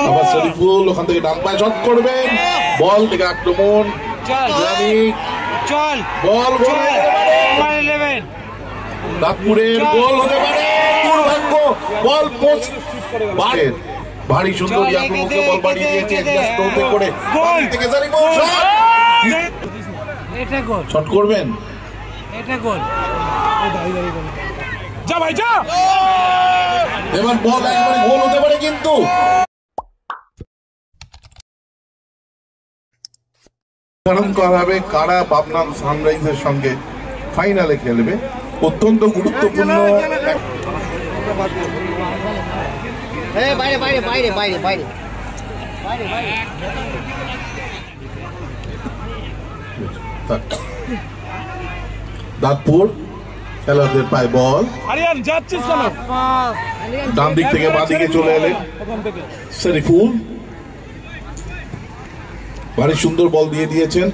আবার শরীফুল ওখান থেকে ডান পায়ে শট করবেন, বল থেকে আক্রমণ, বল নাগপুরের গোল হতে পারে, দুর্ভাগ্য, বল পোস্ট, ভারী সুন্দর আক্রমণকে বল বাড়িয়ে দিয়েছে করে শট করবেন, এবার বল একবারে গোল হতে পারে, কিন্তু হবে কারা পাবনা সানরাইজের সঙ্গে ফাইনালে খেলবে। অত্যন্ত গুরুত্বপূর্ণ দাঁতপুর খেলোয়াড়দের পায় বল, ডান দিক থেকে বাঁ দিকে চলে এলেন শরীফুল, ভারী সুন্দর বল দিয়ে দিয়েছেন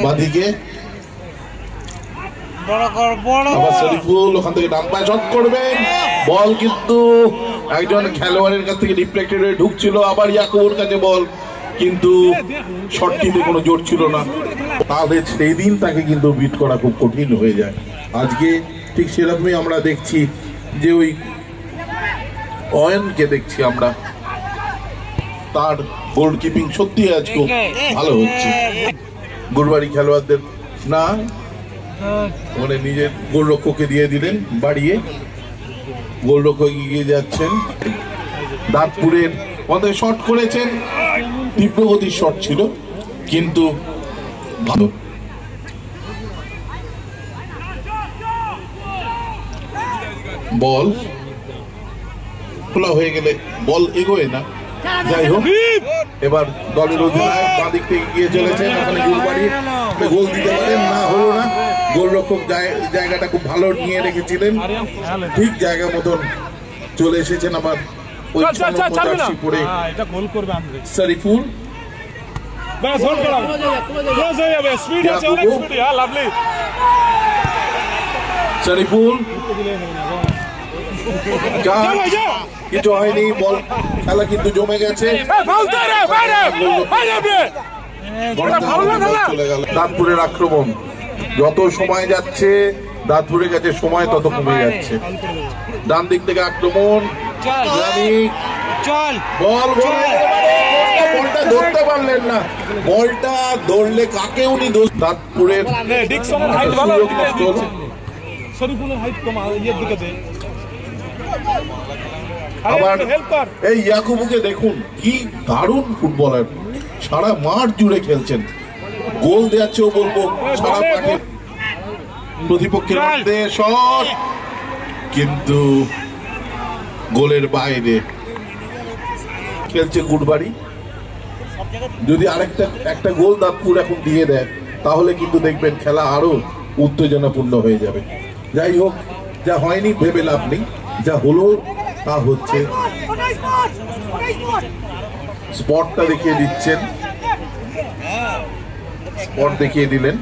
বাঁ দিকে, আবার শরীফুল ওখান থেকে ডান পায়ে শট করবেন, বল কিন্তু একজন খেলোয়াড়ের কাছ থেকে রিফ্লেক্টেড হয়ে ঢুকছিল, আবার ইয়াকুবুর কাছে বল, কিন্তু শটটিতে কোনো জোর ছিল না, তাহলে সেই দিন তাকে কিন্তু বিট করা খুব কঠিন হয়ে যায়। আজকে ঠিক সেরকমই আমরা দেখছি যে ওই অয়নকে দেখছি আমরা, তার গোলকিপিং সত্যি আজকে ভালো হচ্ছে। গুরবাড়ি খেলোয়াড়দের না মানে নিজের গোলরক্ষককে দিয়ে দিলেন বাড়িয়ে, গোলরক্ষক এগিয়ে যাচ্ছেন। দাঁতপুরের মধ্যে শট করেছেন, তীব্র গতির শট ছিল কিন্তু ভালো। বল খোলা হয়ে গেলে বল এগোয় না, যাই হোক এবার দলের অধিনায়ক বাঁ দিক থেকে এগিয়ে চলেছেন, ওখানে গুরবাড়ি গোল দিতে পারেন না, হলো না, গোলরক্ষক জায়গাটা খুব ভালো নিয়ে রেখেছিলেন, ঠিক জায়গা মতন চলে এসেছেন, আবার পরে শরীফুল শরীফুল কিছু হয়নি, বল খেলা কিন্তু জমে গেছে, চলে গেল। দাঁতপুরের আক্রমণ যত সময় যাচ্ছে দাঁতপুরের কাছে সময় তত কমে যাচ্ছে, ডান দিক থেকে আক্রমণ, বলটা ধরতে পারলেন না, বলটা ধরলে কাকে উনি দোষ, দাঁতপুরের আবার এই ইয়াকুবুকে দেখুন, কি দারুণ ফুটবলার, সারা মাঠ জুড়ে খেলছেন, গোল দেওয়াচ্ছেও বলবো সারা মাঠে, প্রতিপক্ষের মধ্যে শট কিন্তু গোলের বাইরে খেলছে গুরবাড়ি। যদি একটা গোল দাঁতপুর এখন দিয়ে দেয় তাহলে কিন্তু দেখবেন খেলা আরো উত্তেজনাপূর্ণ হয়ে যাবে। যাই হোক, যা হয়নি ভেবে লাভ নেই, যা হলো তা হচ্ছে। স্পটটা দেখিয়ে দিচ্ছেন, স্পট দেখিয়ে দিলেন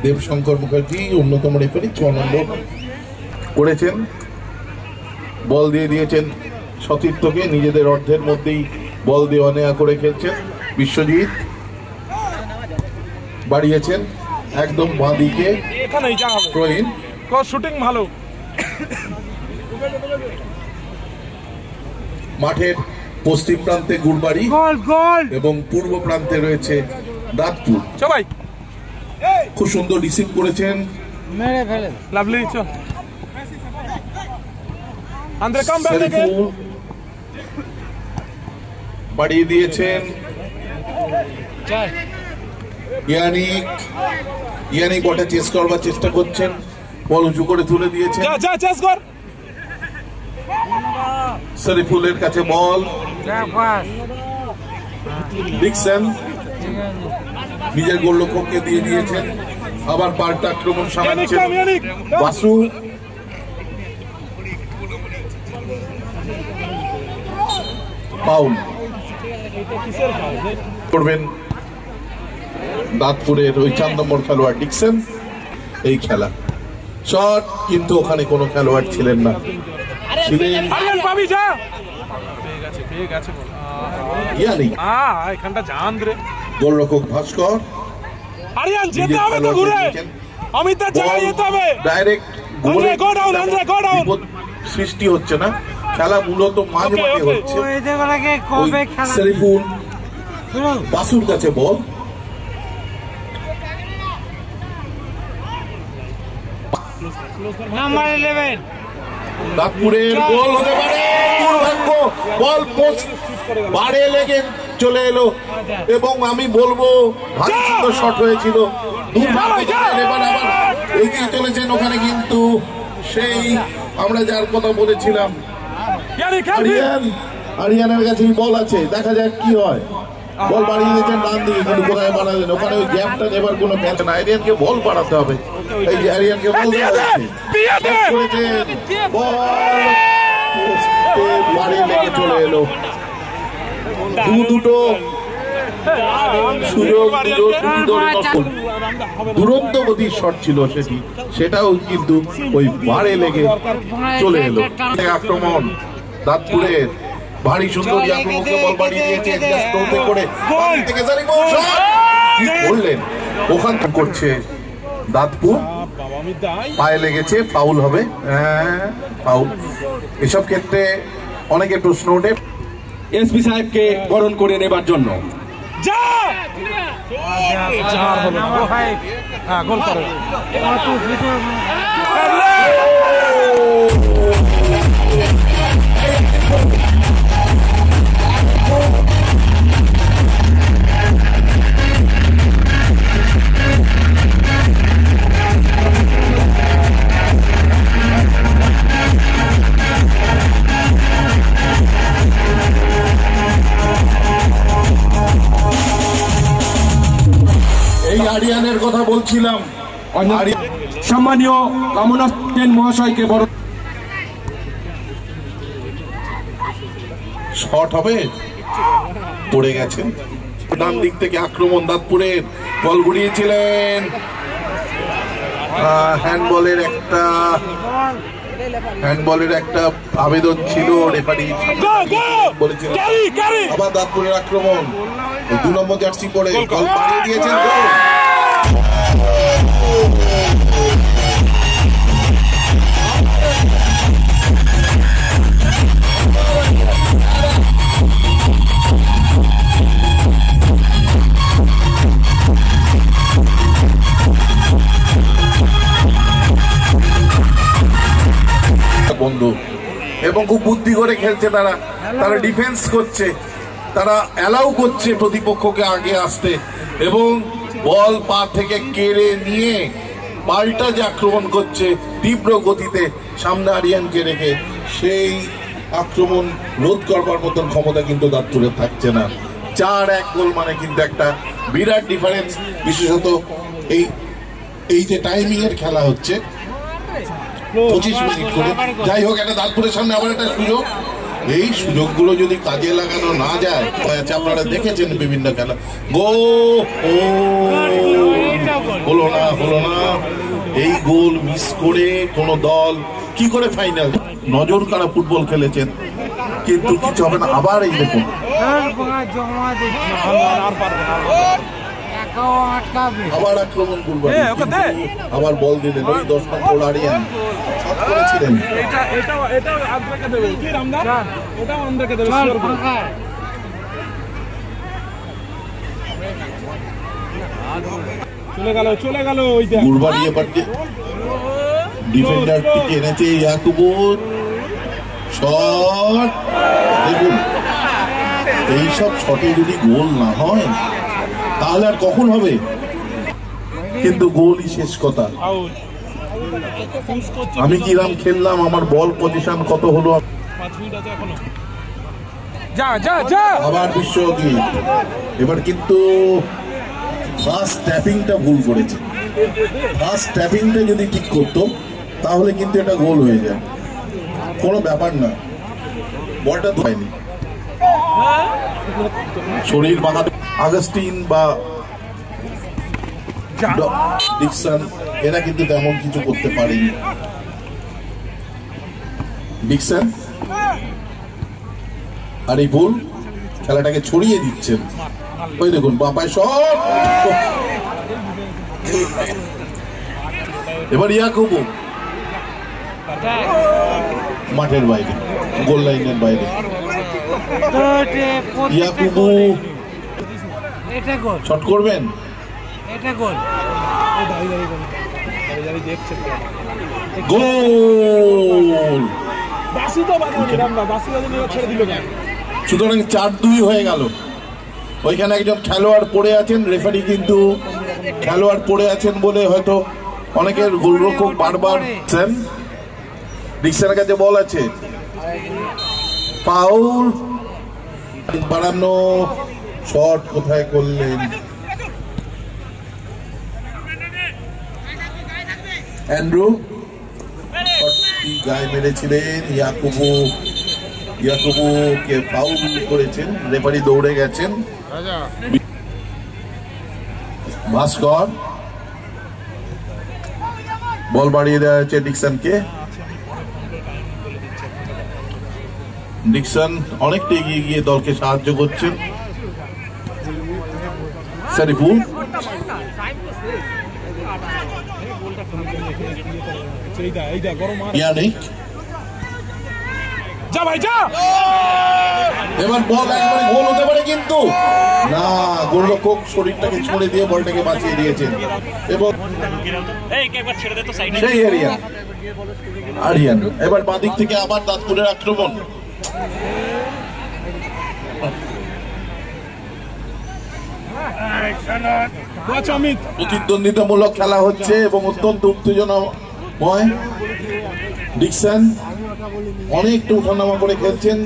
দেবশঙ্কর মুখার্জি, অন্যতম রেফারি, 6 নম্বর করেছেন, বল দিয়ে দিয়েছেন সতীর্থকে, নিজেদের অর্ধের মধ্যেই বল দেওয়া নেওয়া করে খেলছেন। বিশ্বজিৎ বাড়িয়েছেন একদম বাঁ দিকে, শুটিং ভালো। মাঠের পশ্চিম প্রান্তে গুরবাড়ি এবং পূর্ব প্রান্তে রয়েছে দাঁতপুর। সবাই খুব সুন্দর রিসিভ করেছেন, লাভলি বাড়িয়ে দিয়েছেন ইয়ানিক বলটা চেস করবার চেষ্টা করছেন, বল উঁচু করে তুলে দিয়েছেন, শরীফুলের কাছে বল, ডিকসন নিজের গোলরক্ষককে দিয়ে দিয়েছেন, আবার পাল্টা আক্রমণ সামলাচ্ছেন বাসু, ফাউল করবেন দাঁতপুরের ওই 4 নম্বর খেলোয়াড় ডিকসন। এই খেলা শট, কিন্তু ওখানে কোনো খেলোয়াড় ছিলেন না, ছিলেন ইয়ানি এখানটা জান রে গোলরক্ষক ভাস্কর আরিয়ান যেতে হবে তো ঘুরে অমিতার জায়গায় যেতে হবে ডাইরেক্ট গোলে গো ডাউন সৃষ্টি হচ্ছে না, খেলা মূলত মাঝে মাঝে হচ্ছে। শরীফুল বাসুর কাছে বল, নাম্বার 11 দাঁতপুরের গোল হতে পারে, দুর্ভাগ্য, বল পোস্ট বারে লেগে চলে এলো এবং আমি বলবো ভারী সুন্দর শট হয়েছিল। দুর্ভাগ্য এবার আবার এগিয়ে চলেছেন ওখানে, কিন্তু সেই আমরা যার কথা বলেছিলাম আরিয়ানের কাছেই বল আছে, দেখা যাক কি হয়। বল বাড়িয়ে দিয়েছেন ডান দিকে, কিন্তু কোথায় বাড়ালেন, ওখানে ওই গ্যাপটা নেবার কোনো খেলা না। আরিয়ানকে বল বাড়াতে হবে, এই যে আরিয়ানকে বল করেছেন, বল বাড়ি লেগে চলে এলো। দুটো সুযোগ, দুরন্ত গতির শট ছিল সেটাও কিন্তু ওই বারে লেগে চলে এলো। আক্রমণ দাঁতপুরের ভারী সুন্দরী আক্রমণকে বল বাড়িয়ে দিয়েছে করে বললেন, ওখান করছে দাঁতপুর, পায়ে লেগেছে, ফাউল হবে। হ্যাঁ ফাউল। এসব ক্ষেত্রে অনেকে প্রশ্ন ওঠে এসপি সাহেবকে বরণ করে নেবার জন্য। গোল করে আরিয়ানের কথা বলছিলাম, সম্মানীয় কামনা সেন মহাশয়কে বড় শট হবে, পড়ে গেছে। ডান দিক থেকে আক্রমণ দাঁতপুরের, বল ঘুরিয়েছিলেন, হ্যান্ডবলের একটা আবেদন ছিল, রেফারি বলেছিলেন। আবার দাঁতপুরের আক্রমণ, 2 নম্বর জার্সি পরে বল বাড়িয়ে দিয়েছেন, বন্ধু এবং খুব বুদ্ধি করে খেলছে তারা, ডিফেন্স করছে, তারা অ্যালাউ করছে প্রতিপক্ষকে আগে আসতে এবং বল পা থেকে কেড়ে নিয়ে পাল্টা যে আক্রমণ করছে তীব্র গতিতে সামনে আরিয়ানকে রেখে, সেই আক্রমণ রোধ করবার মতন ক্ষমতা কিন্তু দাঁতপুরের থাকছে না। 4-1 গোল মানে কিন্তু একটা বিরাট ডিফারেন্স, বিশেষত এই যে টাইমিং এর খেলা হচ্ছে 25 মিনিট করে। যাই হোক, একটা দাঁতপুরের সামনে আবার একটা সুযোগ, এই সুযোগগুলো যদি কাজে লাগানো না যায়, আপনারা দেখেছেন বিভিন্ন খেলা, হলো না। এই গোল মিস করে কোন দল কি করে ফাইনাল, নজর কাড়া ফুটবল খেলেছেন, কিন্তু কিছু হবে না। আবার এই দেখুন, আবার আক্রমণ করবেন, আবার বল দিলেন ওই 10 নম্বর আরিয়ান করেছিলেন। চলে গেল গুরবাড়ি এবার ডিফেন্ডারটিকে এনেছে ইয়াকুবুর, শট দেখুন, এইসব শটে যদি গোল না হয় তাহলে আর কখন হবে, কিন্তু গোলই শেষ কথা। আমি কিরাম খেললাম, আমার বল পজিশন কত হলো, আবার বিশ্বজিৎ এবার কিন্তু ফার্স্ট ট্যাপিংটা ভুল করেছে। ফার্স্ট ট্যাপিংটা যদি ঠিক করতো তাহলে কিন্তু এটা গোল হয়ে যায়, কোনো ব্যাপার না। বলটা হয়নি, শরীর বাঁকাতে আগস্টিন বা ডিকসন এরা কিন্তু তেমন কিছু করতে পারেনি। ডিকসন আরিফুল খেলাটাকে ছড়িয়ে দিচ্ছেন। ওই দেখুন বাপায় শট, এবার ইয়াকুবু মাঠের বাইরে, গোল লাইনের বাইরে। ইয়াকুবু এটা গোল, শট করবেন, এটা গোল। গোল। সুতরাং 4-2 হয়ে গেল। ওইখানে একজন খেলোয়াড় পড়ে আছেন, রেফারি কিন্তু খেলোয়াড় পড়ে আছেন বলে হয়তো অনেকের গোলরক্ষক বারবার ডিকসনের কাছে বল আছে, ফাউল বাড়ানো। শট কোথায় করলেন অ্যান্ড্রু, গায়ে মেরেছিলেন। ইয়াকুবুকে ফাউল করেছেন, রেফারি দৌড়ে গেছেন। ভাস্কর, বল বাড়িয়ে দেওয়া হয়েছে ডিকসনকে। ডিকসন অনেকটা এগিয়ে গিয়ে দলকে সাহায্য করছেন। শরীফুল ইয়ানিক, যা ভাই যা, এবার বল একবারে গোল হতে পারে কিন্তু না, গোলরক্ষক শরীরটাকে ছড়ে দিয়ে বলটাকে বাঁচিয়ে দিয়েছেন। এবং সেই আরিয়ান এবার বাঁদিক থেকে আবার দাঁতপুরের আক্রমণ। প্রতিদ্বন্দ্বিতামূলক খেলা হচ্ছে এবং অত্যন্ত উত্তেজনাময়। ডিকসন অনেকটা উঠানামা করে খেলছেন।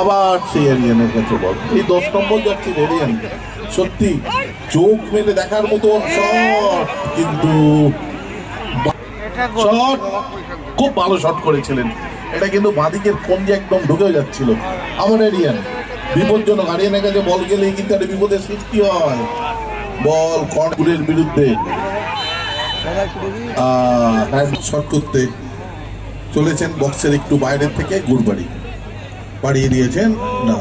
আবার সেই এরিয়ানের কাছে বল, এই 10 নম্বর যাচ্ছে এরিয়ান, সত্যি চোখ মেলে দেখার মতো শট, কিন্তু শট খুব ভালো শট করেছিলেন। এটা কিন্তু বাঁদিকের কঞ্জে একদম ঢুকেও যাচ্ছিল। আবার এরিয়ান বিপজ্জনক, আরিয়ানের কাছে বল গেলেই কিন্তু একটা বিপদের সৃষ্টি হয়। বল কর্নারের বিরুদ্ধে শট করতে চলেছেন বক্সের একটু বাইরের থেকে। গুরবাড়ি বাড়িয়ে দিয়েছেন, না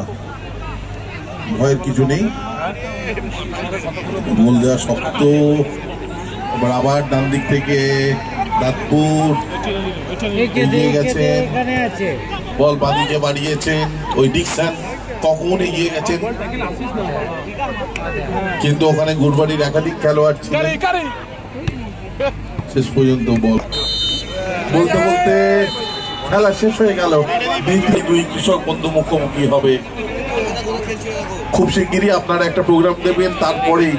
ভয়ের কিছু নেই, গোল দেওয়া শক্ত। এবার আবার ডান দিক থেকে দাঁতপুর এগিয়ে গেছেন, বল বাঁদিকে বাড়িয়েছেন। ওই ডিকসন কখন এগিয়ে গেছেন, কিন্তু ওখানে গুরবাড়ির একাধিক খেলোয়াড় ছিলেন। শেষ পর্যন্ত বল বলতে বলতে খেলা শেষ হয়ে গেল। দুই কৃষক বন্ধু মুখোমুখি হবে। খুব শিগগিরই আপনারা একটা প্রোগ্রাম দেবেন, তারপরেই